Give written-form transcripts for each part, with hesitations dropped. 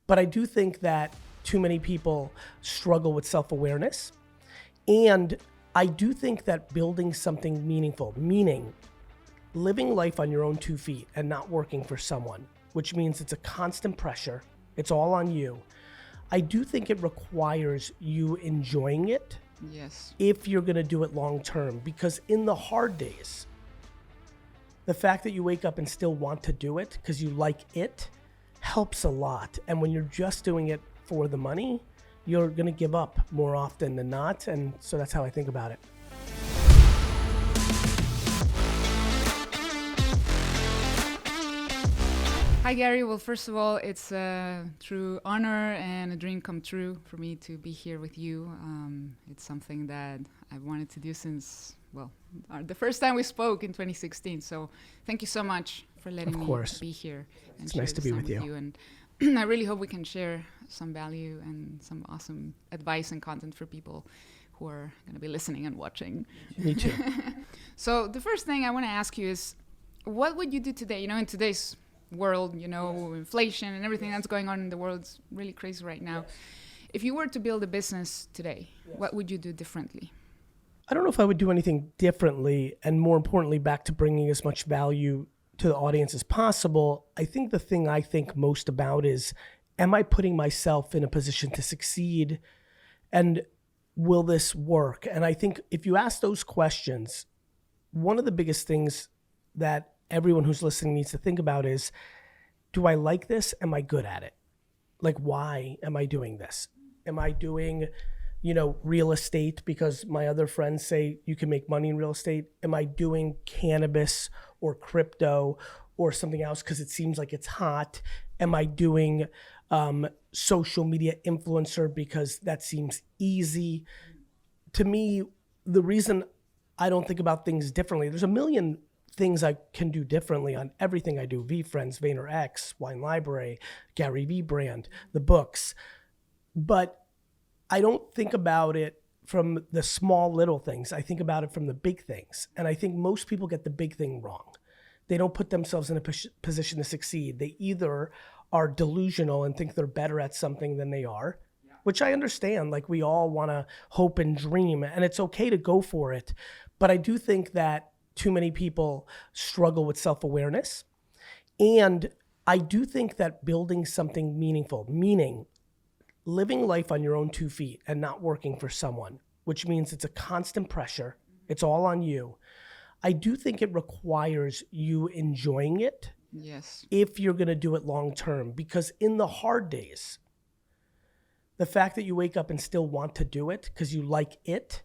But I do think that too many people struggle with self-awareness. And I do think that building something meaningful, meaning living life on your own 2 feet and not working for someone, which means it's a constant pressure. It's all on you. I do think it requires you enjoying it. Yes. If you're gonna do it long term, because in the hard days, the fact that you wake up and still want to do it because you like it helps a lot. And when you're just doing it for the money, you're gonna give up more often than not. And so that's how I think about it. Hi, Gary. Well, first of all, it's a true honor and a dream come true for me to be here with you. It's something that I've wanted to do since, well, the first time we spoke in 2016. So thank you so much for letting me be here. And it's nice to be with you. And I really hope we can share some value and some awesome advice and content for people who are going to be listening and watching. Me too. So the first thing I want to ask you is, what would you do today? You know, in today's world, you know, inflation and everything that's going on in the world is really crazy right now. If you were to build a business today, what would you do differently? I don't know if I would do anything differently, and more importantly, back to bringing as much value to the audience as possible. I think the thing I think most about is, am I putting myself in a position to succeed, and will this work? And I think if you ask those questions, one of the biggest things that everyone who's listening needs to think about is, do I like this? Am I good at it? Like, why am I doing this? Am I doing, you know, real estate because my other friends say you can make money in real estate? Am I doing cannabis or crypto or something else because it seems like it's hot? Am I doing social media influencer because that seems easy? To me, the reason I don't think about things differently, there's a million things I can do differently on everything I do. Vfriends, VaynerX, Wine Library, Gary Vee brand, the books. But I don't think about it from the small little things. I think about it from the big things. And I think most people get the big thing wrong. They don't put themselves in a position to succeed. They either are delusional and think they're better at something than they are, which I understand. Like, we all want to hope and dream, and it's okay to go for it. But I do think that too many people struggle with self-awareness. And I do think that building something meaningful, meaning living life on your own 2 feet and not working for someone, which means it's a constant pressure. It's all on you. I do think it requires you enjoying it. Yes. If you're going to do it long term, because in the hard days, the fact that you wake up and still want to do it because you like it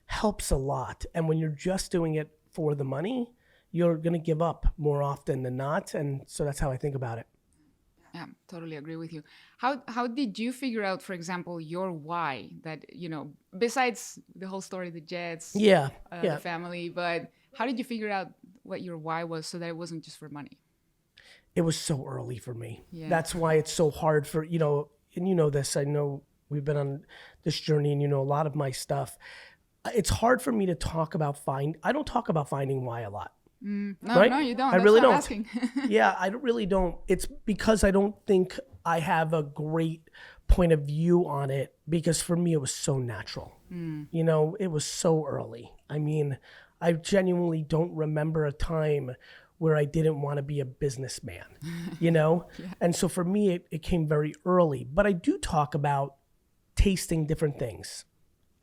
helps a lot. And when you're just doing it for the money, you're going to give up more often than not. And so that's how I think about it. Yeah, totally agree with you. How did you figure out, for example, your why? That, you know, besides the whole story, the jets, the family, but how did you figure out what your why was so that it wasn't just for money? It was so early for me. Yeah. That's why it's so hard for, you know, and you know this, I know we've been on this journey and you know a lot of my stuff. It's hard for me to talk about I don't talk about finding why a lot. No, right? No, you don't. I really don't. Asking. Yeah, I really don't. It's because I don't think I have a great point of view on it, because for me it was so natural. You know, it was so early. I mean, I genuinely don't remember a time where I didn't want to be a businessman, you know? And so for me, it came very early. But I do talk about tasting different things.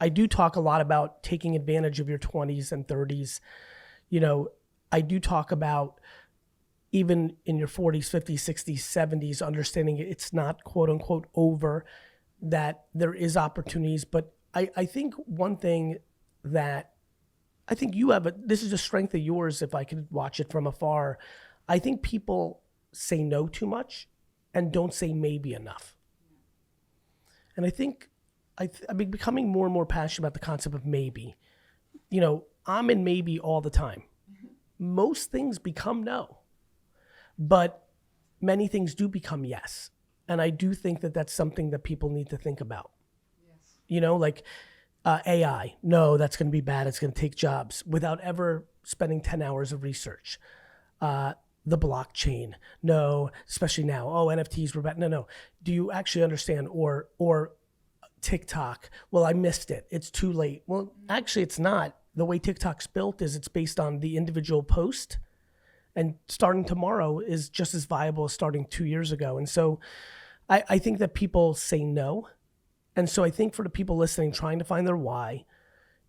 I do talk a lot about taking advantage of your 20s and 30s. You know, I do talk about even in your 40s, 50s, 60s, 70s, understanding it's not quote unquote over, that there is opportunities. But I think one thing that I think you have, this is a strength of yours if I could watch it from afar. I think people say no too much and don't say maybe enough. And I think I've been becoming more and more passionate about the concept of maybe. You know, I'm in maybe all the time. Most things become no, but many things do become yes. And I do think that that's something that people need to think about. Yes. You know, like AI, no, that's going to be bad. It's going to take jobs, without ever spending 10 hours of research. The the blockchain? No, especially now. Oh, NFTs were bad. No. Do you actually understand? Or TikTok? Well, I missed it. It's too late. Well, actually, it's not. The way TikTok's built is it's based on the individual post, and starting tomorrow is just as viable as starting 2 years ago. And so I think that people say no. And so I think for the people listening, trying to find their why,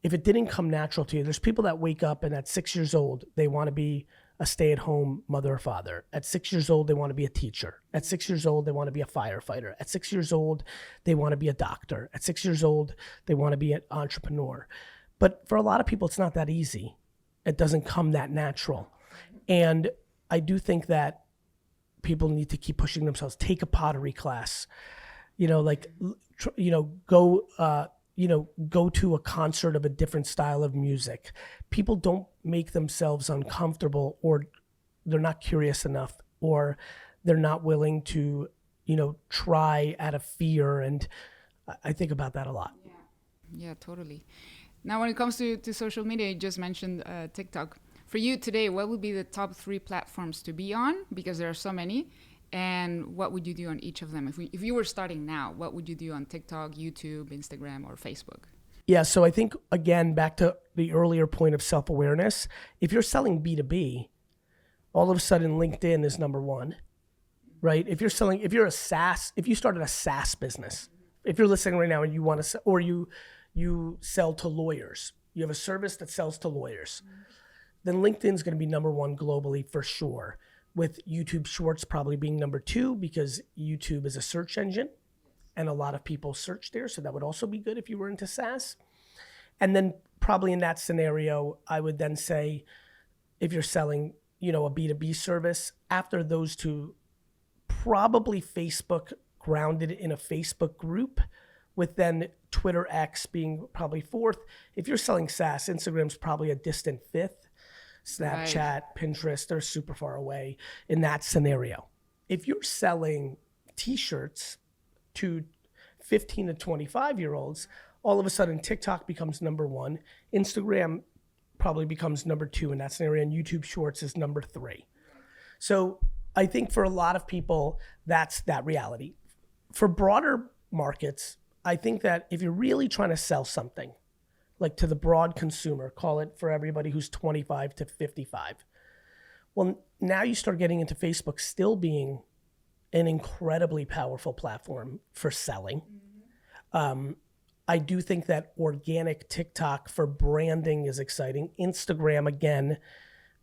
if it didn't come natural to you, there's people that wake up and at 6 years old, they want to be a stay-at-home mother or father. At 6 years old, they want to be a teacher. At 6 years old, they want to be a firefighter. At 6 years old, they want to be a doctor. At 6 years old, they want to be an entrepreneur. But for a lot of people, it's not that easy. It doesn't come that natural. And I do think that people need to keep pushing themselves. Take a pottery class, go to a concert of a different style of music. People don't make themselves uncomfortable, or they're not curious enough, or they're not willing to, try out of fear. And I think about that a lot. Yeah, totally. Now, when it comes to social media, you just mentioned TikTok. For you today, what would be the top 3 platforms to be on? Because there are so many. And what would you do on each of them? If you were starting now, what would you do on TikTok, YouTube, Instagram, or Facebook? Yeah, so I think, again, back to the earlier point of self-awareness, if you're selling B2B, all of a sudden LinkedIn is number 1, right? If you started a SaaS business, if you're listening right now and you want to, or you sell to lawyers, you have a service that sells to lawyers, then LinkedIn's going to be number 1 globally for sure, with YouTube Shorts probably being number 2 because YouTube is a search engine and a lot of people search there. So that would also be good if you were into SaaS. And then probably in that scenario, I would then say if you're selling, a B2B service, after those 2, probably Facebook, grounded in a Facebook group, with then Twitter X being probably 4th. If you're selling SaaS, Instagram's probably a distant 5th. Snapchat, right. Pinterest, they're super far away in that scenario. If you're selling t-shirts to 15 to 25-year-olds, all of a sudden TikTok becomes number 1. Instagram probably becomes number 2 in that scenario, and YouTube Shorts is number 3. So I think for a lot of people, that's that reality. For broader markets, I think that if you're really trying to sell something, like to the broad consumer, call it for everybody who's 25 to 55. Well, now you start getting into Facebook still being an incredibly powerful platform for selling. I do think that organic TikTok for branding is exciting. Instagram, again,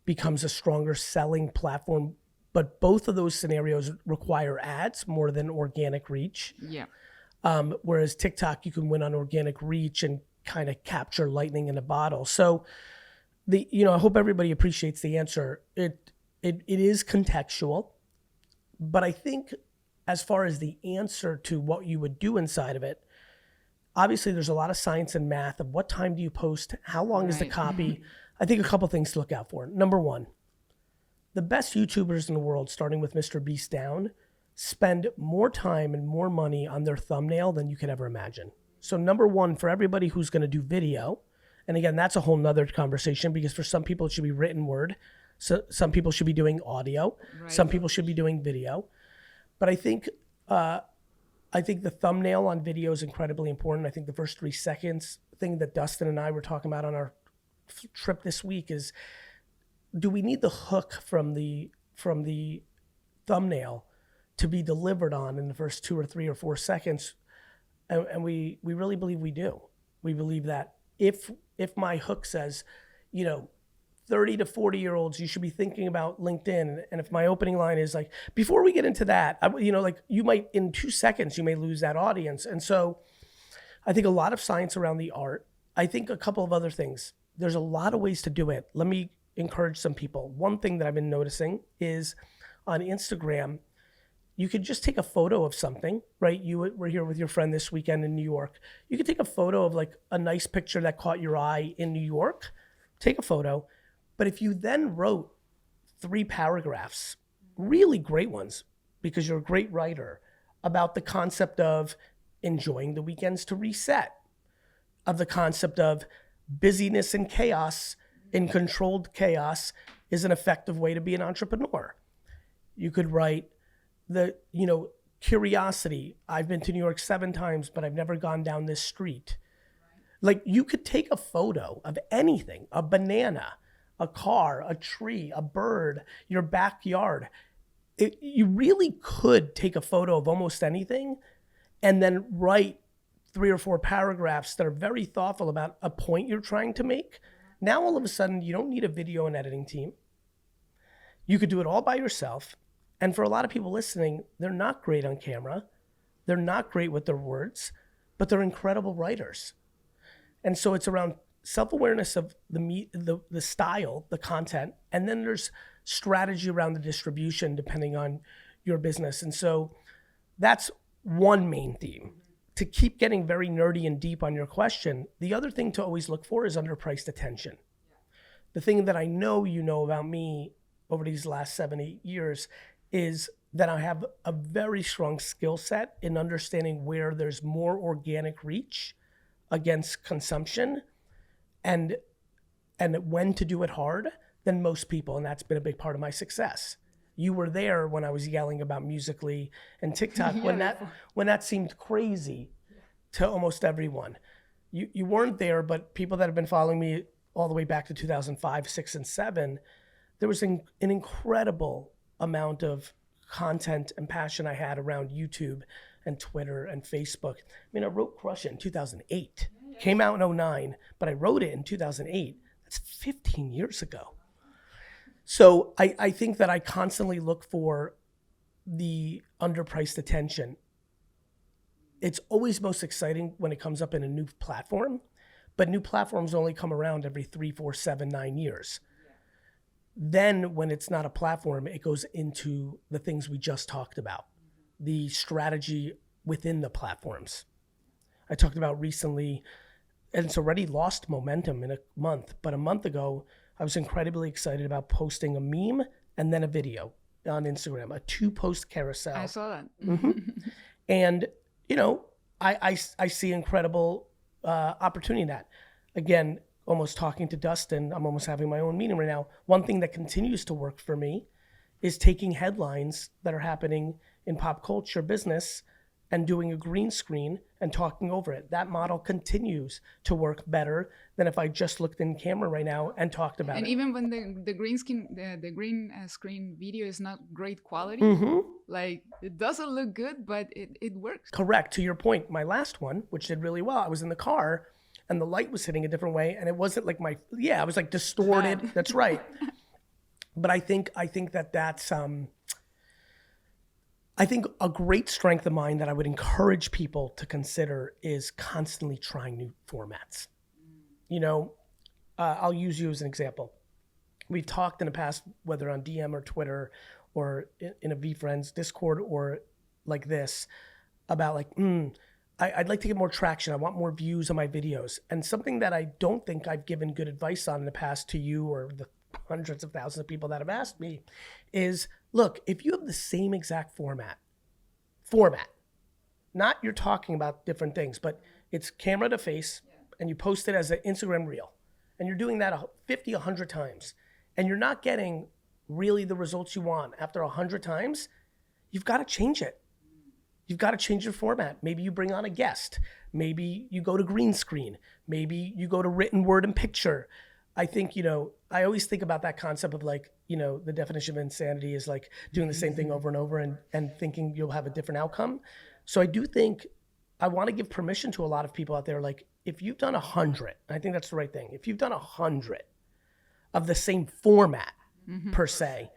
becomes a stronger selling platform, but both of those scenarios require ads more than organic reach. Yeah. Whereas TikTok, you can win on organic reach and kind of capture lightning in a bottle. So I hope everybody appreciates the answer. It is contextual, but I think as far as the answer to what you would do inside of it, obviously there's a lot of science and math of what time do you post, how long is the copy. I think a couple things to look out for. Number 1, the best YouTubers in the world, starting with Mr. Beast down, spend more time and more money on their thumbnail than you could ever imagine. So number 1, for everybody who's going to do video, and again, that's a whole nother conversation because for some people it should be written word. So some people should be doing audio. Right. Some people should be doing video. But I think the thumbnail on video is incredibly important. I think the first 3 seconds thing that Dustin and I were talking about on our trip this week is, do we need the hook from the thumbnail to be delivered on in the first 2 or 3 or 4 seconds? And we really believe we do. We believe that if my hook says, 30 to 40-year-olds, you should be thinking about LinkedIn. And if my opening line is like, before we get into that, you might, in 2 seconds, you may lose that audience. And so I think a lot of science around the art. I think a couple of other things. There's a lot of ways to do it. Let me encourage some people. One thing that I've been noticing is on Instagram, you could just take a photo of something, right? You were here with your friend this weekend in New York. You could take a photo of like a nice picture that caught your eye in New York, take a photo. But if you then wrote 3 paragraphs, really great ones, because you're a great writer, about the concept of enjoying the weekends to reset, of the concept of busyness and chaos, in controlled chaos is an effective way to be an entrepreneur. You could write curiosity. I've been to New York 7 times, but I've never gone down this street. Like, you could take a photo of anything, a banana, a car, a tree, a bird, your backyard. You really could take a photo of almost anything and then write 3 or 4 paragraphs that are very thoughtful about a point you're trying to make. Now, all of a sudden, you don't need a video and editing team. You could do it all by yourself. And for a lot of people listening, they're not great on camera. They're not great with their words, but they're incredible writers. And so it's around self-awareness of the style, the content, and then there's strategy around the distribution depending on your business. And so that's one main theme. To keep getting very nerdy and deep on your question, the other thing to always look for is underpriced attention. The thing that I know you know about me over these last 7-8 years is that I have a very strong skill set in understanding where there's more organic reach against consumption and when to do it hard than most people. And that's been a big part of my success. You were there when I was yelling about Musical.ly and TikTok when that seemed crazy to almost everyone. You weren't there, but people that have been following me all the way back to 2005, 6, and 7, there was an incredible amount of content and passion I had around YouTube and Twitter and Facebook. I mean, I wrote Crush It in 2008. Came out in 2009, but I wrote it in 2008. That's 15 years ago. So I think that I constantly look for the underpriced attention. It's always most exciting when it comes up in a new platform, but new platforms only come around every 3, 4, 7, 9 years. Then when it's not a platform, it goes into the things we just talked about, the strategy within the platforms. I talked about recently, and it's already lost momentum in a month, but a month ago, I was incredibly excited about posting a meme and then a video on Instagram, a 2-post carousel. I saw that. Mm-hmm. And, I see incredible opportunity in that. Again, almost talking to Dustin, I'm almost having my own meeting right now. One thing that continues to work for me is taking headlines that are happening in pop culture business and doing a green screen and talking over it. That model continues to work better than if I just looked in camera right now and talked about it. And even when the green screen video is not great quality, like it doesn't look good, but it works. Correct. To your point, my last one, which did really well, I was in the car and the light was hitting a different way, and it wasn't like I was like distorted. That's right. But I think that's I think a great strength of mine that I would encourage people to consider is constantly trying new formats. I'll use you as an example. We've talked in the past, whether on DM or Twitter or in a Vfriends Discord or like this, about I'd like to get more traction. I want more views on my videos. And something that I don't think I've given good advice on in the past to you or the hundreds of thousands of people that have asked me is, look, if you have the same exact format, not you're talking about different things, but it's camera to face and you post it as an Instagram reel and you're doing that 50, 100 times and you're not getting really the results you want after 100 times, you've got to change it. You've got to change your format. Maybe you bring on a guest. Maybe you go to green screen. Maybe you go to written word and picture. I think, I always think about that concept of the definition of insanity is like doing the same thing over and over and thinking you'll have a different outcome. So I do think I want to give permission to a lot of people out there. Like if you've done 100, I think that's the right thing. If you've done 100 of the same format per se,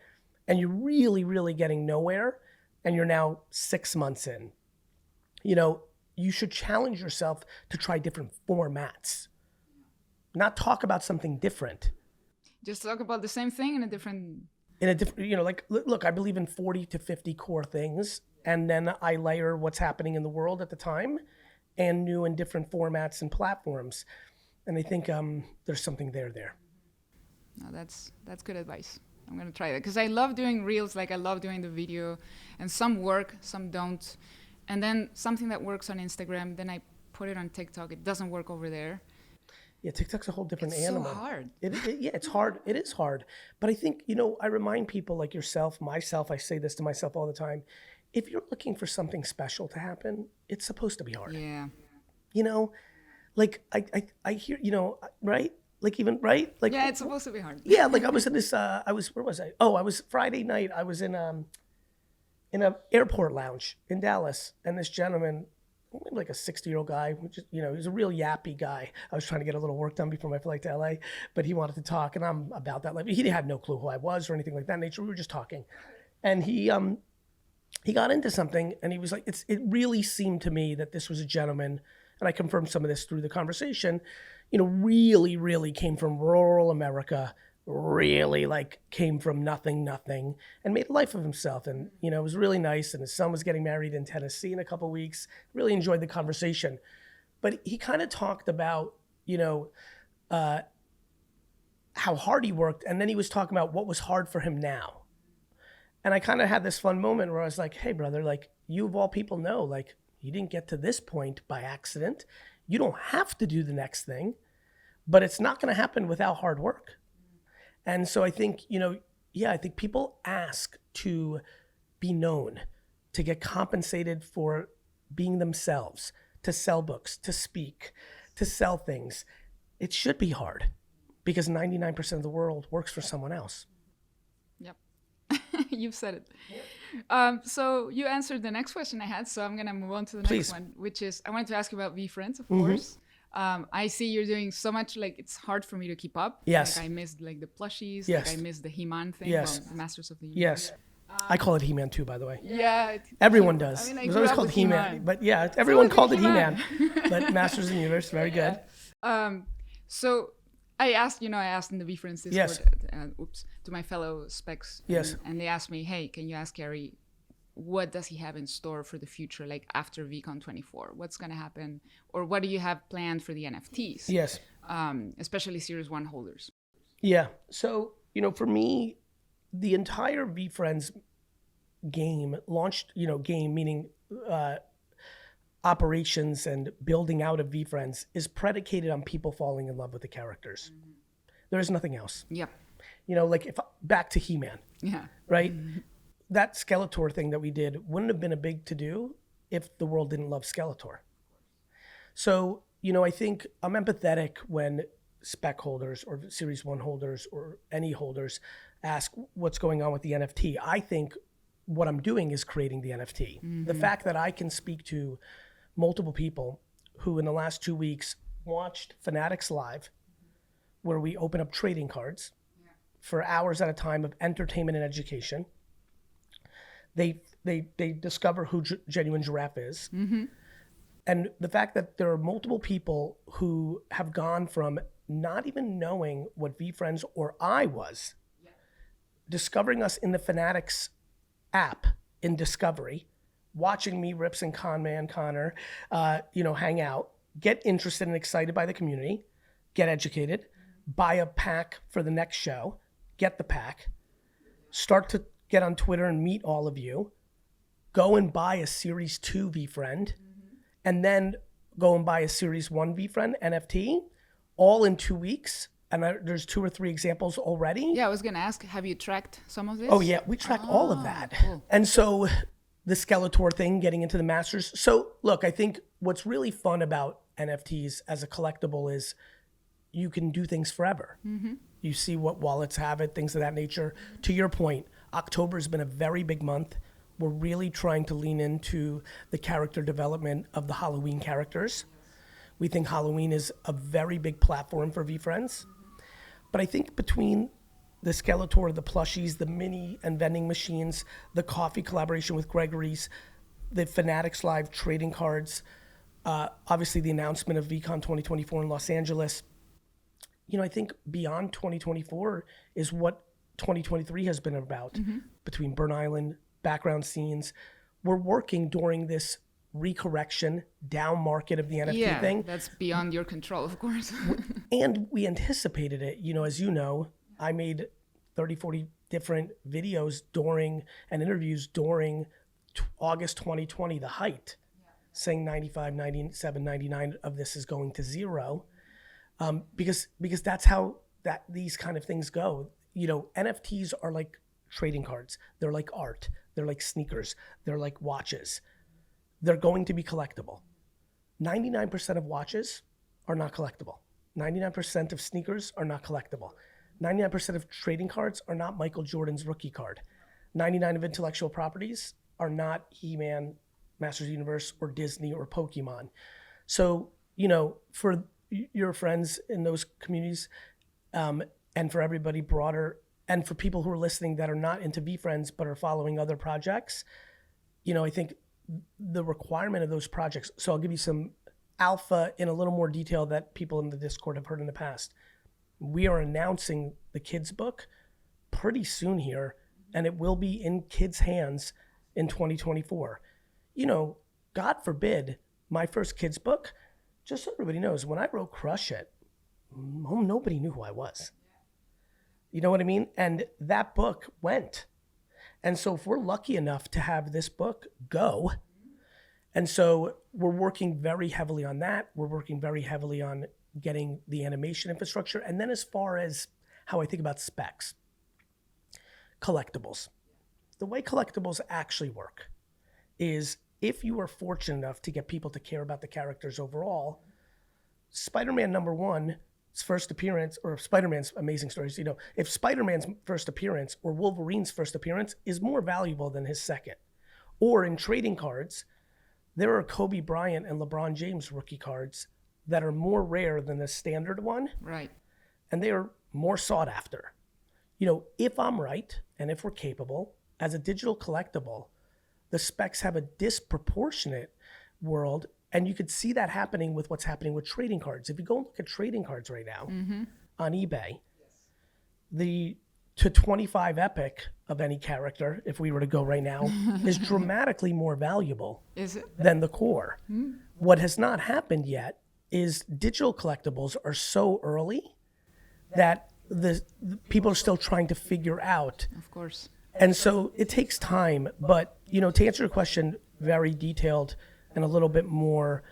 and you're really, really getting nowhere, and you're now 6 months in, you should challenge yourself to try different formats. Not talk about something different. Just talk about the same thing in a different, look, I believe in 40 to 50 core things. And then I layer what's happening in the world at the time and new and different formats and platforms. And I think there's something there. No, that's good advice. I'm going to try that because I love doing reels. Like I love doing the video and some work, some don't. And then something that works on Instagram, then I put it on TikTok. It doesn't work over there. Yeah, TikTok's a whole different It's animal. so hard. Yeah, it's hard. It is hard. But I think, I remind people like yourself, myself, I say this to myself all the time. If you're looking for something special to happen, it's supposed to be hard. Yeah. Like I hear, right? Like even, right? Like, Yeah, it's supposed to be hard. yeah, like I was in this, where was I? Oh, I was Friday night. I was in a airport lounge in Dallas. And this gentleman, like a 60-year-old guy, which is, he was a real yappy guy. I was trying to get a little work done before my flight to LA, but he wanted to talk, and I'm about that. Like, he had no clue who I was or anything like that nature. We were just talking, and he got into something, and he was like, it really seemed to me that this was a gentleman, and I confirmed some of this through the conversation, really, really came from rural America, really like came from nothing, and made a life of himself. And, it was really nice. And his son was getting married in Tennessee in a couple of weeks. Really enjoyed the conversation. But he kind of talked about, how hard he worked. And then he was talking about what was hard for him now. And I kind of had this fun moment where I was like, hey, brother, like, you of all people know, like, you didn't get to this point by accident. You don't have to do the next thing, but it's not going to happen without hard work. And so I think, I think people ask to be known, to get compensated for being themselves, to sell books, to speak, to sell things. It should be hard because 99% of the world works for someone else. Yep. You've said it. So you answered the next question I had, so I'm going to move on to the next one, which is, I wanted to ask you about Vfriends, of course. I see you're doing so much, like, it's hard for me to keep up. Yes. Like, I missed, like, the plushies. Yes. Like, I missed the He-Man thing. Yes. Well, the Masters of the Universe. Yes. I call it He-Man too, by the way. Yeah. Everyone does. I mean, it was always called He-Man. But yeah, everyone called it He-Man. But Masters of the Universe, very good. So I asked in the Vfriends Discord, Yes. To my fellow specs. Yes. And they asked me, hey, can you ask Gary, what does he have in store for the future, like after VCon 24? What's going to happen? Or what do you have planned for the NFTs? Yes. Especially Series 1 holders. Yeah. So, for me, the entire Vfriends game launched, game meaning operations and building out of Vfriends is predicated on people falling in love with the characters. Mm-hmm. There is nothing else. Yeah. Like back to He-Man. Yeah. Right? Mm-hmm. That Skeletor thing that we did wouldn't have been a big to-do if the world didn't love Skeletor. So, I think I'm empathetic when spec holders or Series 1 holders or any holders ask what's going on with the NFT. I think what I'm doing is creating the NFT. Mm-hmm. The fact that I can speak to multiple people who in the last 2 weeks watched Fanatics Live, where we open up trading cards for hours at a time of entertainment and education. They discover who Genuine Giraffe is. Mm-hmm. And the fact that there are multiple people who have gone from not even knowing what Vfriends or I was, discovering us in the Fanatics app in Discovery, watching me, Rips, and Conman Connor, hang out, get interested and excited by the community, get educated, buy a pack for the next show, get the pack, start to get on Twitter and meet all of you, go and buy a Series 2 Vfriend, and then go and buy a Series 1 Vfriend NFT, all in 2 weeks. And there's 2 or 3 examples already. Yeah, I was going to ask, have you tracked some of this? Oh, yeah, we track all of that. Cool. And so the Skeletor thing, getting into the Masters. So, look, I think what's really fun about NFTs as a collectible is you can do things forever. Mm-hmm. You see what wallets have it, things of that nature. To your point, October has been a very big month. We're really trying to lean into the character development of the Halloween characters. We think Halloween is a very big platform for Vfriends. But I think between the Skeletor, the plushies, the mini and vending machines, the coffee collaboration with Gregory's, the Fanatics Live trading cards, obviously the announcement of VCon 2024 in Los Angeles, I think beyond 2024 is what 2023 has been about. Mm-hmm. Between Burn Island, background scenes. We're working during this recorrection down market of the NFT thing. That's beyond your control, of course. And we anticipated it. As you know, I made 30, 40 different videos and interviews during August 2020, the height, saying 95, 97, 99 of this is going to zero. because that's how these kind of things go. NFTs are like trading cards. They're like art. They're like sneakers. They're like watches. They're going to be collectible. 99% of watches are not collectible. 99% of sneakers are not collectible. 99% of trading cards are not Michael Jordan's rookie card. 99% of intellectual properties are not He-Man, Masters of the Universe, or Disney, or Pokemon. So, for your friends in those communities, and for everybody broader, and for people who are listening that are not into Vfriends but are following other projects, I think the requirement of those projects, so I'll give you some alpha in a little more detail that people in the Discord have heard in the past. We are announcing the kids book pretty soon here, and it will be in kids' hands in 2024. God forbid, my first kids book, just so everybody knows, when I wrote Crush It, nobody knew who I was. You know what I mean? And that book went. And so if we're lucky enough to have this book go, and so we're working very heavily on that. We're working very heavily on getting the animation infrastructure. And then as far as how I think about specs, collectibles. The way collectibles actually work is if you are fortunate enough to get people to care about the characters overall, Spider-Man #1, first appearance, or Spider-Man's Amazing Stories, if Spider-Man's first appearance or Wolverine's first appearance is more valuable than his second. Or in trading cards, there are Kobe Bryant and LeBron James rookie cards that are more rare than the standard one. Right. And they are more sought after. If I'm right, and if we're capable, as a digital collectible, the specs have a disproportionate world. And you could see that happening with what's happening with trading cards. If you go and look at trading cards right now on eBay, the to 25 epic of any character, if we were to go right now, is dramatically more valuable than the core. What has not happened yet is digital collectibles are so early that the people are still trying to figure out. Of course. And so it takes time. But, to answer your question, very detailed and a little bit more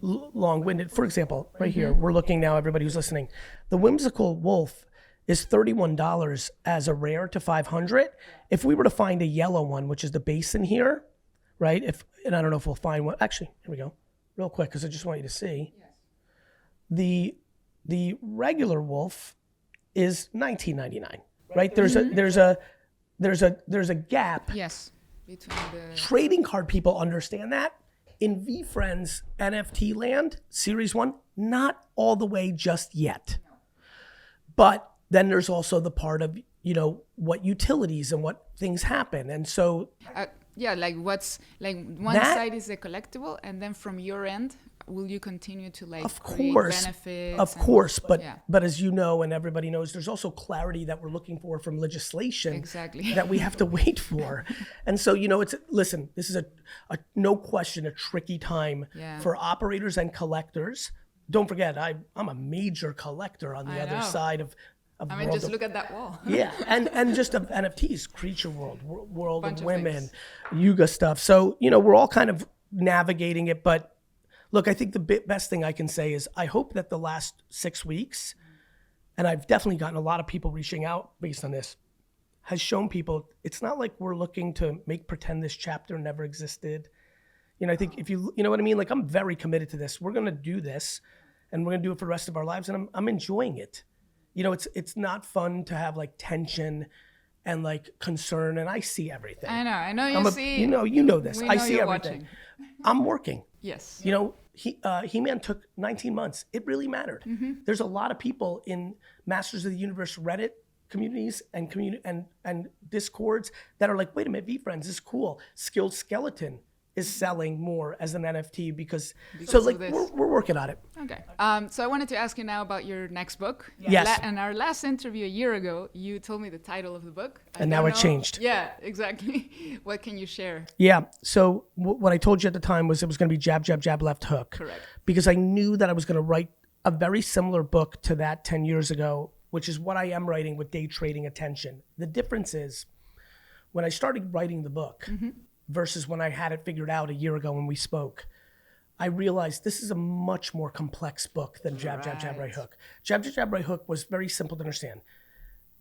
long-winded. For example, right here, we're looking now, everybody who's listening, the Whimsical Wolf is $31 as a rare to $500. If we were to find a yellow one, which is the base in here, right? And I don't know if we'll find one. Actually, here we go, real quick, because I just want you to see. Yes. The regular wolf is $19.99, right? There's a gap. Yes. Between the trading card people understand that. In Vfriends NFT land, Series 1, not all the way just yet. No. But then there's also the part of, what utilities and what things happen. And so... like what's, like one side is a collectible, and then from your end, will you continue to create benefits? Of course, but as you know, and everybody knows, there's also clarity that we're looking for from legislation that we have to wait for. And so, this is a no question, a tricky time for operators and collectors. Don't forget, I'm a major collector on the other side of just look at that wall. Yeah, and just of NFTs, Creature World of Women, Yuga stuff. So, we're all kind of navigating it, but look, I think the best thing I can say is I hope that the last 6 weeks, and I've definitely gotten a lot of people reaching out based on this, has shown people it's not like we're looking to pretend this chapter never existed. I think if you know what I mean? Like, I'm very committed to this. We're going to do this, and we're going to do it for the rest of our lives, and I'm enjoying it. It's not fun to have tension and concern, and I see everything. I know you see. You know this. I see everything. Watching. I'm working. Yes. He-Man took 19 months. It really mattered. Mm-hmm. There's a lot of people in Masters of the Universe Reddit communities and Discords that are like, wait a minute, Vfriends is cool. Skilled Skeleton is selling more as an NFT because we're working on it. Okay. So I wanted to ask you now about your next book. Yes. In our last interview a year ago, you told me the title of the book. And now it changed. Yeah, exactly. What can you share? Yeah. So what I told you at the time was it was going to be jab, jab, jab, left hook. Correct. Because I knew that I was going to write a very similar book to that 10 years ago, which is what I am writing with day trading attention. The difference is when I started writing the book, versus when I had it figured out a year ago when we spoke, I realized this is a much more complex book than Jab, Jab, Jab, Right Hook. Jab, Jab, Jab, Right Hook was very simple to understand.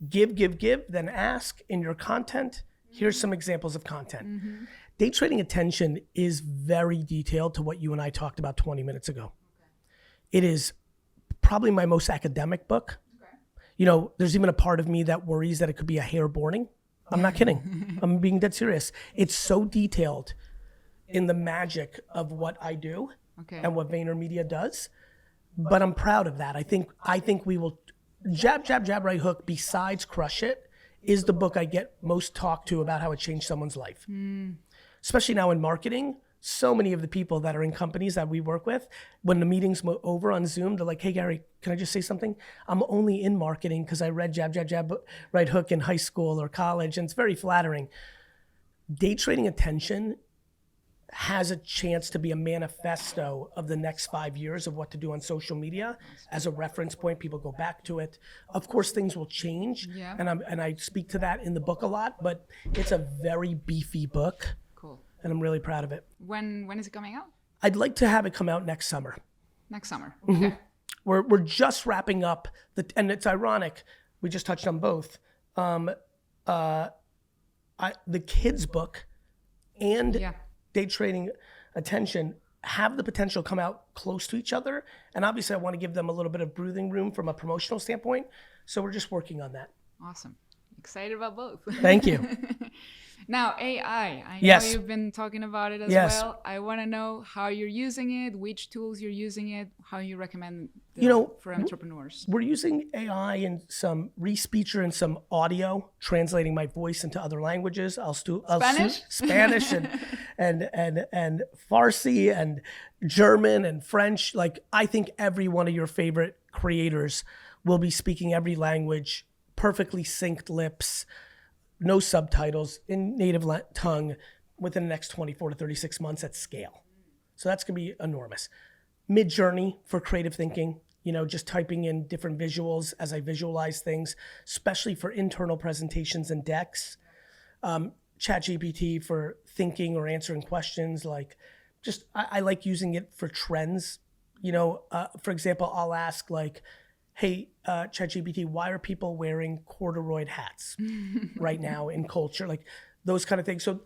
Give, give, give, then ask in your content. Here's some examples of content. Mm-hmm. Day trading attention is very detailed to what you and I talked about 20 minutes ago. It is probably my most academic book. You know, there's even a part of me that worries that it could be a hair boring. I'm not kidding. I'm being dead serious. It's so detailed in the magic of what I do and what VaynerMedia does. But I'm proud of that. I think we will, Jab, Jab, Jab, Right Hook, besides Crush It, is the book I get most talked to about how it changed someone's life. Especially now in marketing, so many of the people that are in companies that we work with, when the meeting's over on Zoom, they're like, hey, Gary, can I just say something? I'm only in marketing because I read Jab, Jab, Jab, Right Hook in high school or college, and it's very flattering. Day trading attention has a chance to be a manifesto of the next 5 years of what to do on social media. As a reference point, people go back to it. Of course, things will change, and I speak to that in the book a lot, but it's a very beefy book. Cool. And I'm really proud of it. When is it coming out? I'd like to have it come out next summer. Next summer. Okay. We're just wrapping up and it's ironic. We just touched on both. The kids book and Day Trading Attention have the potential to come out close to each other. And obviously I want to give them a little bit of breathing room from a promotional standpoint. So we're just working on that. Awesome. Excited about both. Thank you. Now, AI. I know you've been talking about it as well. I want to know how you're using it, which tools you're using it, how you recommend for entrepreneurs. We're using AI in some re-speecher and some audio, translating my voice into other languages. Spanish and Farsi and German and French. Like, I think every one of your favorite creators will be speaking every language, perfectly synced lips, no subtitles, in native tongue within the next 24 to 36 months at scale. So that's going to be enormous. Mid-Journey for creative thinking, just typing in different visuals as I visualize things, especially for internal presentations and decks. ChatGPT for thinking or answering questions. I like using it for trends. For example, I'll ask hey, ChatGPT, why are people wearing corduroy hats right now in culture? Like those kind of things. So,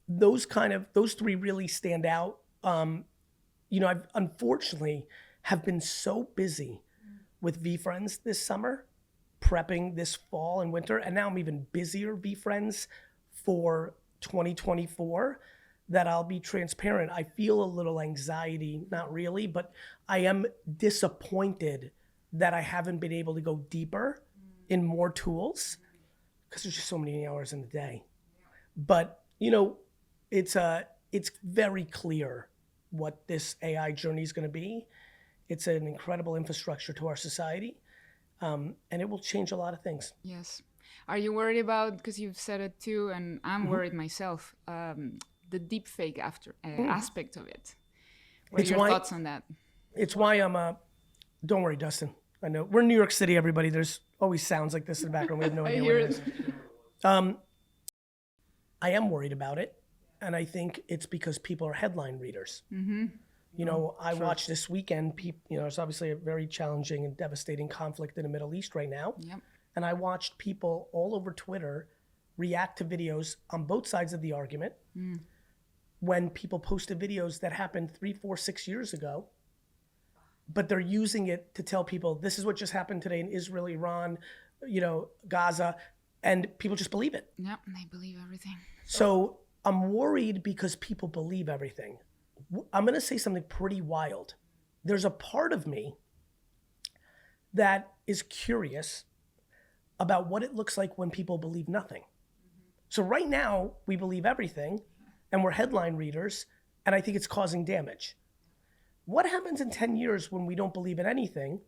those three really stand out. I've unfortunately have been so busy with Vfriends this summer, prepping this fall and winter, and now I'm even busier Vfriends for 2024, that I'll be transparent. I feel a little anxiety, not really, but I am disappointed that I haven't been able to go deeper in more tools because there's just so many hours in the day. But, it's very clear what this AI journey is going to be. It's an incredible infrastructure to our society, and it will change a lot of things. Yes. Are you worried about, because you've said it too, and I'm worried myself, the deepfake aspect of it? What are your thoughts on that? It's why I'm don't worry, Dustin. I know we're in New York City, everybody. There's always sounds like this in the background. We have no idea what it is. I am worried about it. And I think it's because people are headline readers. I watched this weekend, it's obviously a very challenging and devastating conflict in the Middle East right now. And I watched people all over Twitter react to videos on both sides of the argument. When people posted videos that happened 3, 4, 6 years ago, but they're using it to tell people, this is what just happened today in Israel, Iran, Gaza, and people just believe it. Yep, they believe everything. So I'm worried because people believe everything. I'm going to say something pretty wild. There's a part of me that is curious about what it looks like when people believe nothing. So right now, we believe everything, and we're headline readers, and I think it's causing damage. What happens in 10 years when we don't believe in anything?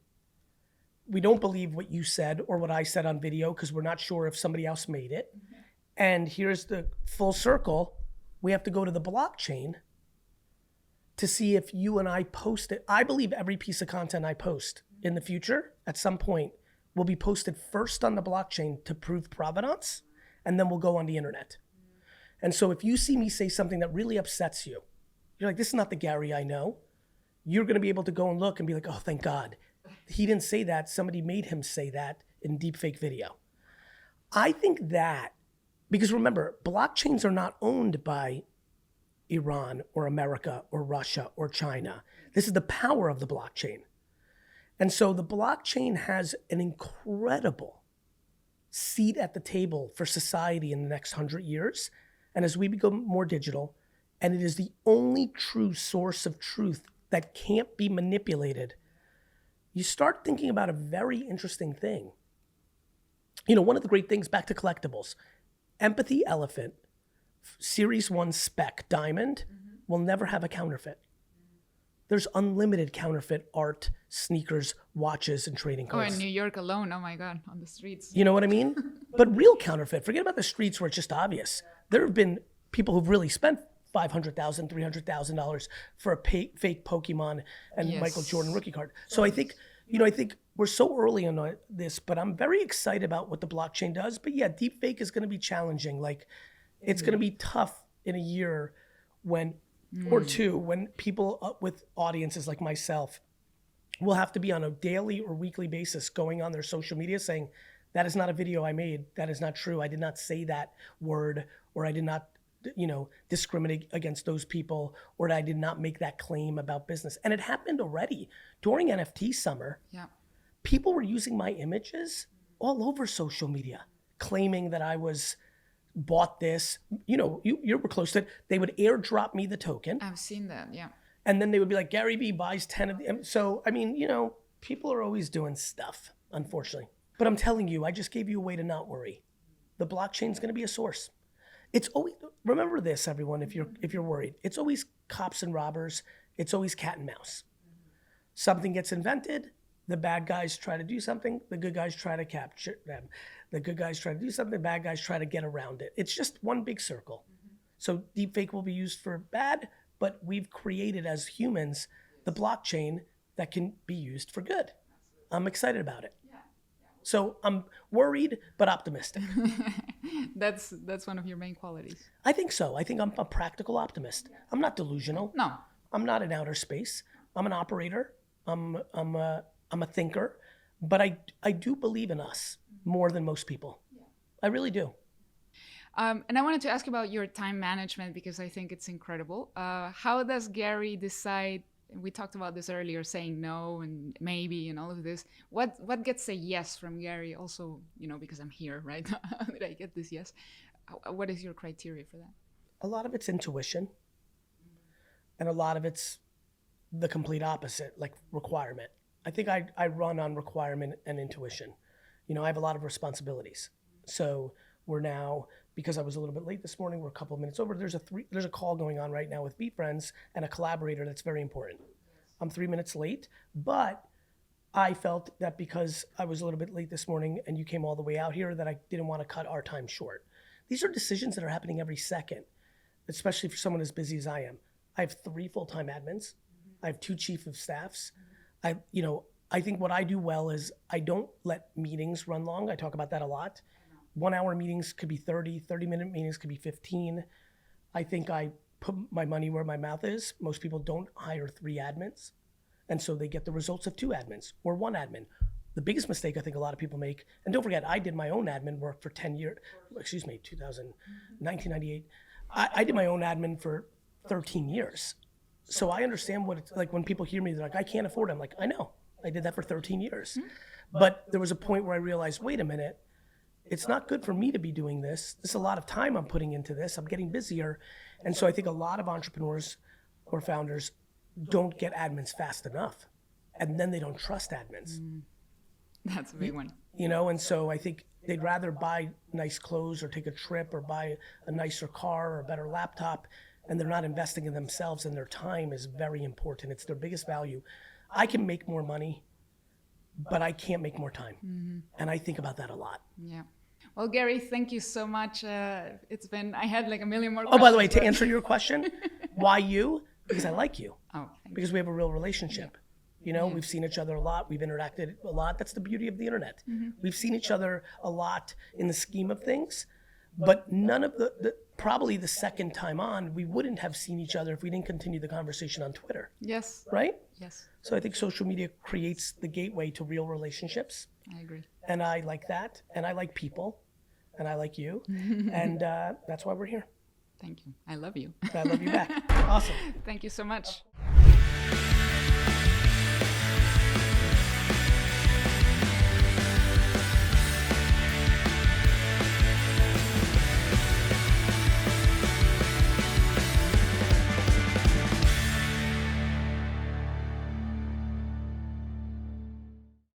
We don't believe what you said or what I said on video because we're not sure if somebody else made it. And here's the full circle. We have to go to the blockchain to see if you and I post it. I believe every piece of content I post in the future, at some point, will be posted first on the blockchain to prove provenance, and then we'll go on the internet. And so if you see me say something that really upsets you, You're like, this is not the Gary I know. You're going to be able to go and look and be like, oh, thank God. He didn't say that. Somebody made him say that in deepfake video. I think that, because remember, blockchains are not owned by Iran or America or Russia or China. This is the power of the blockchain. And so the blockchain has an incredible seat at the table for society in the next 100 years. And as we become more digital, and it is the only true source of truth that can't be manipulated, you start thinking about a very interesting thing. You know, one of the great things, back to collectibles, Empathy Elephant, Series 1 Spec Diamond will never have a counterfeit. There's unlimited counterfeit art, sneakers, watches, and trading Oh, cards. in New York alone, oh my God, on the streets. You know what I mean? But real counterfeit, forget about the streets where it's just obvious. There have been people who've really spent $500,000, $300,000 for a fake Pokemon and Yes. Michael Jordan rookie card. So I think, I think we're so early on this, but I'm very excited about what the blockchain does. But yeah, deepfake is going to be challenging. Like, it's going to be tough in a year when, or two, when people with audiences like myself will have to be on a daily or weekly basis going on their social media saying, that is not a video I made. That is not true. I did not say that word, or I did not, discriminate against those people, or I did not make that claim about business. And it happened already during NFT summer. Yeah. People were using my images all over social media, claiming that I was bought this. You were close to it. They would airdrop me the token, I've seen that, yeah. and then they would be like, Gary Vee buys 10 of them. So, I mean, people are always doing stuff, unfortunately. But I'm telling you, I just gave you a way to not worry. The blockchain's going to be a source. It's always, remember this, everyone, if you're worried. It's always cops and robbers. It's always cat and mouse. Something gets invented. The bad guys try to do something. The good guys try to capture them. The good guys try to do something. The bad guys try to get around it. It's just one big circle. So deepfake will be used for bad, but we've created as humans the blockchain that can be used for good. I'm excited about it. So I'm worried, but optimistic. That's one of your main qualities. I think so. I think I'm a practical optimist. I'm not delusional. No. I'm not in outer space. I'm an operator. I'm a thinker, but I do believe in us more than most people. I really do. And I wanted to ask about your time management, because I think it's incredible. How does Gary decide? We talked about this earlier, saying no and maybe and all of this. What gets a yes from Gary? Also, because I'm here, right? How did I get this yes? What is your criteria for that? A lot of it's intuition, and a lot of it's the complete opposite, like requirement. I think I run on requirement and intuition. I have a lot of responsibilities. So we're now, because I was a little bit late this morning, we're a couple of minutes over. There's a call going on right now with Vfriends and a collaborator that's very important. I'm 3 minutes late, but I felt that because I was a little bit late this morning and you came all the way out here, that I didn't want to cut our time short. These are decisions that are happening every second, especially for someone as busy as I am. I have 3 full-time admins. I have 2 chief of staffs. I think what I do well is I don't let meetings run long. I talk about that a lot. 1 hour meetings could be 30-minute meetings could be 15. I think I put my money where my mouth is. Most people don't hire 3 admins. And so they get the results of 2 admins or 1 admin. The biggest mistake I think a lot of people make, and don't forget, I did my own admin work for 10 years, 1998. I did my own admin for 13 years. So I understand what it's like when people hear me, they're like, I can't afford it. I'm like, I know, I did that for 13 years. But there was a point where I realized, wait a minute, it's not good for me to be doing this. There's a lot of time I'm putting into this. I'm getting busier. And so I think a lot of entrepreneurs or founders don't get admins fast enough. And then they don't trust admins. That's a big one. And so I think they'd rather buy nice clothes or take a trip or buy a nicer car or a better laptop, and they're not investing in themselves, and their time is very important. It's their biggest value. I can make more money, but I can't make more time. And I think about that a lot. Yeah. Well, Gary, thank you so much. I had like a million more Oh, questions. by the way, to answer your question, why you? Because I like you. Oh, thank Because we have a real relationship. We've seen each other a lot. We've interacted a lot. That's the beauty of the internet. We've seen each other a lot in the scheme of things, But none of probably the second time on, we wouldn't have seen each other if we didn't continue the conversation on Twitter, Yes. right? Yes. So I think social media creates the gateway to real relationships. I agree. And I like that. And I like people. And I like you. And that's why we're here. Thank you. I love you. I love you back. Awesome. Thank you so much.